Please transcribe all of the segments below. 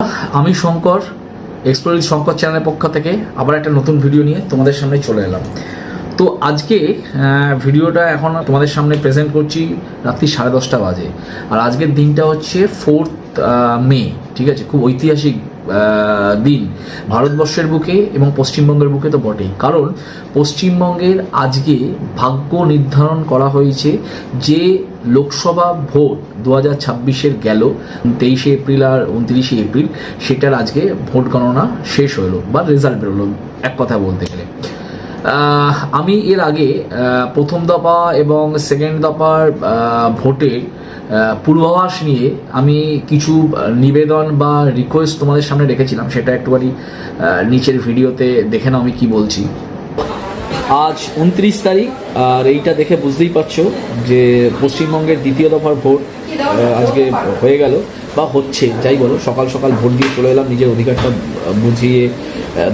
আমি Shankar, explore with Shankar চ্যানেলের পক্ষ থেকে আবার একটা নতুন ভিডিও নিয়ে তোমাদের সামনে চলে এলাম। তো আজকে ভিডিওটা এখন তোমাদের সামনে প্রেজেন্ট করছি রাত্রি 10:30 বাজে। আর আজকের দিনটা হচ্ছে 4 মে, ঠিক আছে? খুব ঐতিহাসিক দিন ভারতবর্ষের বুকে এবং পশ্চিমবঙ্গের বুকে তো বটেই, কারণ পশ্চিমবঙ্গের আজকে ভাগ্য নির্ধারণ করা হয়েছে যে লোকসভা ভোট 2026-এর গেল 23শে এপ্রিল আর 29শে এপ্রিল, সেটার আজকে ভোট গণনা শেষ হলো বা রেজাল্ট বেরোলো এক কথা বলতে গেলে। আমি এর আগে প্রথম দফা এবং সেকেন্ড দফার ভোটের পূর্বাভাস নিয়ে আমি কিছু নিবেদন বা রিকোয়েস্ট তোমাদের সামনে রেখেছিলাম, সেটা একটুখানি নিচের ভিডিওতে দেখে নাও আমি কি বলছি। আজ 29 তারিখ, আর এইটা দেখে বুঝতেই পারছো যে পশ্চিমবঙ্গের দ্বিতীয় দফার ভোট আজকে হয়ে গেল বা হচ্ছে, যাই বলো। সকাল সকাল ভোট দিয়ে চলে এলাম, নিজের অধিকারটা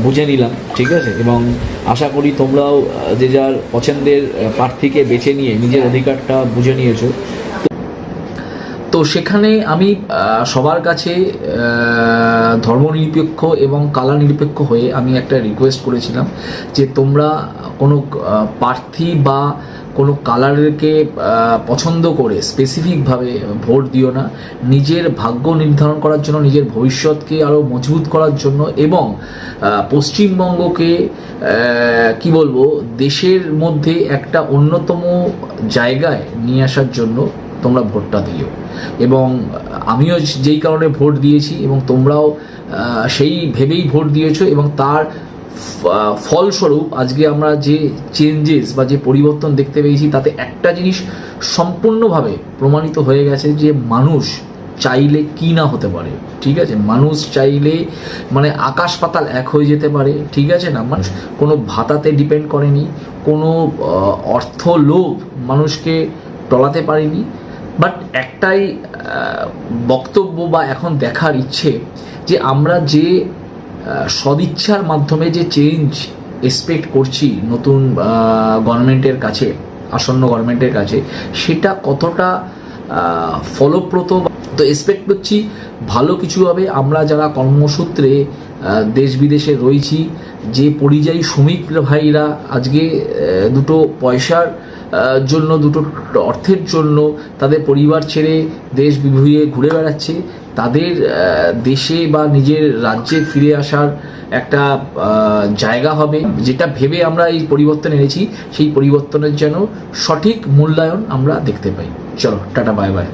বুঝে নিলাম, ঠিক আছে? এবং আশা করি তোমরাও যে যার পছন্দের প্রার্থীকে বেছে নিয়ে নিজের অধিকারটা বুঝে নিয়েছো। তো সেখানে আমি সবার কাছে ধর্মনিরপেক্ষ এবং কালার নিরপেক্ষ হয়ে আমি একটা রিকোয়েস্ট করেছিলাম যে তোমরা কোনো প্রার্থী বা কোনো কালারকে পছন্দ করে স্পেসিফিকভাবে ভোট দিও না। নিজের ভাগ্য নির্ধারণ করার জন্য, নিজের ভবিষ্যৎকে আরও মজবুত করার জন্য এবং পশ্চিমবঙ্গকে কি বলবো, দেশের মধ্যে একটা অন্যতম জায়গায় নিয়ে আসার জন্য তোমরা ভোটটা দিও। এবং আমিও যেই কারণে ভোট দিয়েছি এবং তোমরাও সেই ভেবেই ভোট দিয়েছো, এবং তার ফলস্বরূপ আজকে আমরা যে চেঞ্জেস বা যে পরিবর্তন দেখতে পেয়েছি, তাতে একটা জিনিস সম্পূর্ণভাবে প্রমাণিত হয়ে গেছে যে মানুষ চাইলে কি না হতে পারে, ঠিক আছে? মানুষ চাইলে মানে আকাশ পাতাল এক হয়ে যেতে পারে, ঠিক আছে না? মানুষ কোনো ভাতাতে ডিপেন্ড করেনি, কোনো অর্থ লোভ মানুষকে টলাতে পারেনি। বাট একটাই বক্তব্য বা এখন দেখার ইচ্ছে যে আমরা যে সদিচ্ছার মাধ্যমে যে চেঞ্জ এক্সপেক্ট করছি নতুন গভর্নমেন্টের কাছে, আসন্ন গভর্নমেন্টের কাছে, সেটা কতটা ফলপ্রদ। তো এক্সপেক্ট করছি ভালো কিছু হবে। আমরা যারা কর্মসূত্রে দেশ বিদেশে রয়েছি, যে পরিযায়ী শ্রমিক ভাইরা আজকে দুটো পয়সার জন্য, দুটো অর্থের জন্য তাদের পরিবার ছেড়ে দেশ বিভুঁইয়ে ঘুরে বেড়াচ্ছে, তাদের দেশে বা নিজের রাজ্যে ফিরে আসার একটা জায়গা হবে, যেটা ভেবে আমরা এই পরিবর্তন এনেছি, সেই পরিবর্তনের যেন সঠিক মূল্যায়ন আমরা দেখতে পাই। চলো, টাটা, বাই বাই।